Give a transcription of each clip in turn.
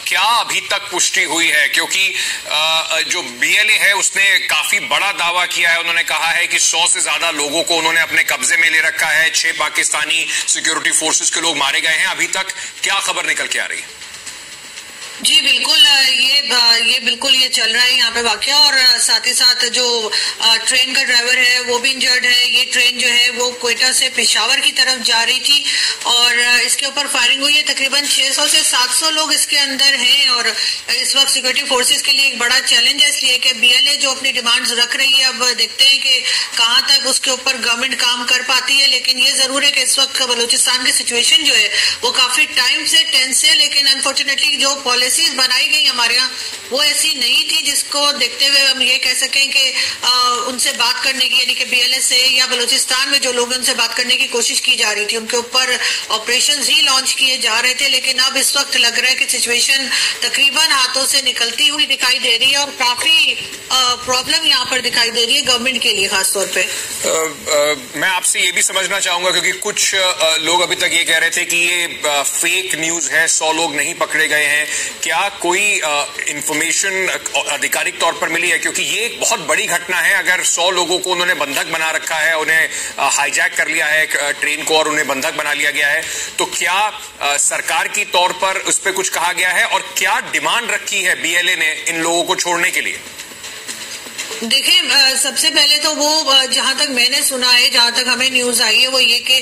क्या अभी तक पुष्टि हुई है? क्योंकि जो बीएलए है उसने काफी बड़ा दावा किया है। उन्होंने कहा है कि 100 से ज्यादा लोगों को उन्होंने अपने कब्जे में ले रखा है। 6 पाकिस्तानी सिक्योरिटी फोर्सेस के लोग मारे गए हैं। अभी तक क्या खबर निकल के आ रही है? जी बिल्कुल, ये बिल्कुल ये चल रहा है यहाँ पे वाकया। और साथ ही साथ जो ट्रेन का ड्राइवर है वो भी इंजर्ड है। ये ट्रेन जो है वो क्वेटा से पेशावर की तरफ जा रही थी और इसके ऊपर फायरिंग हुई है। तकरीबन 600 से 700 लोग इसके अंदर हैं और इस वक्त सिक्योरिटी फोर्सेस के लिए एक बड़ा चैलेंज है, इसलिए कि बीएलए जो अपनी डिमांड्स रख रही है, अब देखते हैं कि कहाँ तक उसके ऊपर गवर्नमेंट काम कर पाती है। लेकिन ये जरूर है कि इस वक्त बलूचिस्तान की सिचुएशन जो है वो काफी टाइम से टेंस है। लेकिन अनफॉर्चुनेटली जो पॉलिसीज बनाई गई हमारे यहाँ वो ऐसी नहीं थी जिसको देखते हुए हम ये कह सकें कि उनसे बात करने की, यानी कि बीएलए से या बलूचिस्तान में जो लोग उनसे बात करने की कोशिश की जा रही थी, उनके ऊपर ऑपरेशंस ही लॉन्च किए जा रहे थे। लेकिन अब इस वक्त लग रहा है कि सिचुएशन तकरीबन हाथों से निकलती हुई दिखाई दे रही है और काफी प्रॉब्लम यहाँ पर दिखाई दे रही है गवर्नमेंट के लिए खासतौर पे। मैं आपसे ये भी समझना चाहूंगा क्योंकि कुछ लोग अभी तक ये कह रहे थे कि ये फेक न्यूज है, 100 लोग नहीं पकड़े गए हैं। क्या कोई इंफॉर्मेशन आधिकारिक तौर पर मिली है? क्योंकि ये एक बहुत बड़ी घटना है। अगर 100 लोगों को उन्होंने बंधक बना रखा है, उन्हें हाईजैक कर लिया है ट्रेन को और उन्हें बंधक बना लिया गया है, तो क्या सरकार की तौर पर उस पर कुछ कहा गया है और क्या डिमांड रखी है बीएलए ने इन लोगों को छोड़ने के लिए? देखिए, सबसे पहले तो वो जहां तक मैंने सुना है, जहां तक हमें न्यूज आई है, वो ये कि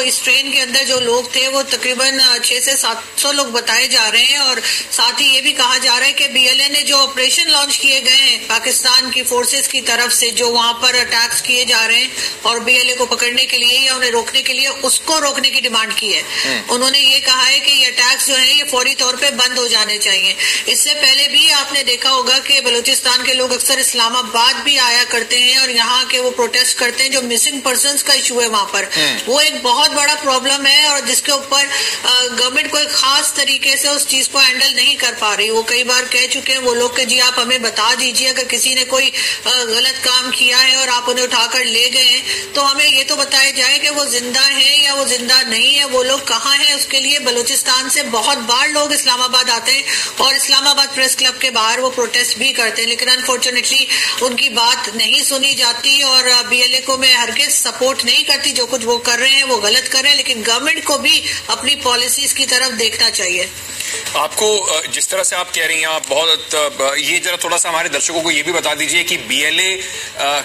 इस ट्रेन के अंदर जो लोग थे वो तकरीबन 600 से 700 लोग बताए जा रहे हैं। और साथ ही ये भी कहा जा रहा है कि बीएलए ने जो ऑपरेशन लॉन्च किए गए हैं पाकिस्तान की फोर्सेस की तरफ से, जो वहां पर अटैक्स किए जा रहे हैं और बीएलए को पकड़ने के लिए या उन्हें रोकने के लिए, उसको रोकने की डिमांड की है। उन्होंने ये कहा है कि ये अटैक्स जो है ये फौरी तौर पर बंद हो जाने चाहिए। इससे पहले भी आपने देखा होगा कि बलूचिस्तान के लोग अक्सर इस्लामाबाद भी आया करते हैं और यहाँ के वो प्रोटेस्ट करते हैं। जो मिसिंग पर्संस का इशू है वहां पर, वो एक बहुत बड़ा प्रॉब्लम है और जिसके ऊपर गवर्नमेंट कोई खास तरीके से उस चीज को हैंडल नहीं कर पा रही। वो कई बार कह चुके हैं वो लोग कि जी आप हमें बता दीजिए, अगर किसी ने कोई गलत काम किया है और आप उन्हें उठाकर ले गए हैं तो हमें ये तो बताया जाए कि वो जिंदा है या वो जिंदा नहीं है, वो लोग कहाँ हैं। उसके लिए बलूचिस्तान से बहुत बार लोग इस्लामाबाद आते हैं और इस्लामाबाद प्रेस क्लब के बाहर वो प्रोटेस्ट भी करते हैं। लेकिन अनफॉर्चुनेटली उनकी बात नहीं सुनी जाती और बीएलए को मैं हरगिज सपोर्ट नहीं करती। जो कुछ वो कर रहे हैं वो गलत कर रहे हैं, लेकिन गवर्नमेंट को भी अपनी पॉलिसीज की तरफ देखना चाहिए। आपको जिस तरह से आप कह रही हैं, आप बहुत ये जरा थोड़ा सा हमारे दर्शकों को ये भी बता दीजिए कि बीएलए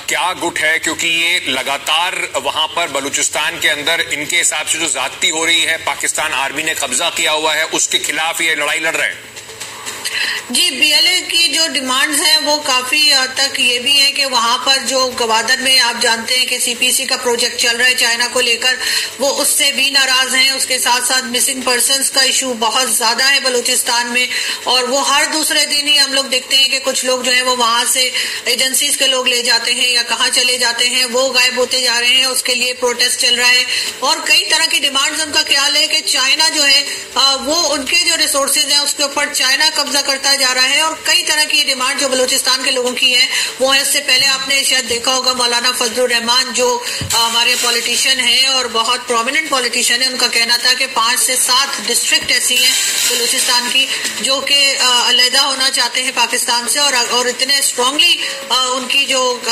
क्या गुट है, क्योंकि ये लगातार वहां पर बलूचिस्तान के अंदर इनके हिसाब से जो ज्यादती हो रही है, पाकिस्तान आर्मी ने कब्जा किया हुआ है, उसके खिलाफ ये लड़ाई लड़ रहे हैं। जी, बीएलए की जो डिमांड्स हैं वो काफी हद तक ये भी है कि वहां पर जो गवादर में आप जानते हैं कि सीपीसी का प्रोजेक्ट चल रहा है चाइना को लेकर, वो उससे भी नाराज हैं। उसके साथ साथ मिसिंग पर्संस का इशू बहुत ज्यादा है बलूचिस्तान में और वो हर दूसरे दिन ही हम लोग देखते हैं कि कुछ लोग जो है वो वहां से एजेंसीज के लोग ले जाते हैं या कहाँ चले जाते हैं, वो गायब होते जा रहे हैं। उसके लिए प्रोटेस्ट चल रहा है और कई तरह की डिमांड्स। उनका ख्याल है कि चाइना जो है वो उनके जो रिसोर्सेज हैं उसके ऊपर चाइना कब्जा करता जा रहा है और कई तरह की डिमांड जो बलूचिस्तान के लोगों की है वो है। इससे पहले आपने शायद देखा होगा मौलाना फजलुर रहमान जो हमारे पॉलिटिशियन है और बहुत प्रोमिनेंट पॉलिटिशियन है, उनका कहना था कि 5 से 7 डिस्ट्रिक्ट ऐसी हैं बलूचिस्तान की जो कि अलहदा होना चाहते हैं पाकिस्तान से और इतने स्ट्रांगली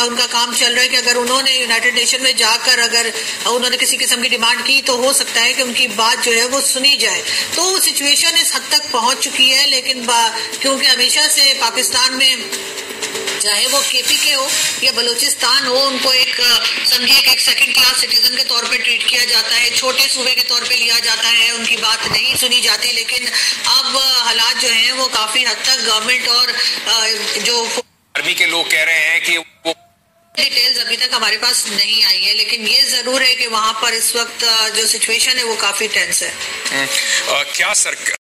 उनका काम चल रहा है कि अगर उन्होंने यूनाइटेड नेशन में जाकर अगर उन्होंने किसी किस्म की डिमांड की तो हो सकता है कि उनकी बात जो है वो सुनी जाए। तो सिचुएशन इस हद तक पहुंच चुकी है। लेकिन क्योंकि हमेशा से पाकिस्तान में चाहे वो केपीके हो या बलूचिस्तान हो, उनको एक समझिए एक सेकंड क्लास सिटीजन के तौर पे ट्रीट किया जाता है, छोटे सूबे के तौर पे लिया जाता है, उनकी बात नहीं सुनी जाती। लेकिन अब हालात जो हैं वो काफी हद तक गवर्नमेंट और जो आर्मी के लोग कह रहे हैं कि वो डिटेल्स अभी तक हमारे पास नहीं आई है, लेकिन ये जरूर है कि वहां पर इस वक्त जो सिचुएशन है वो काफी टेंस है। क्या सरकार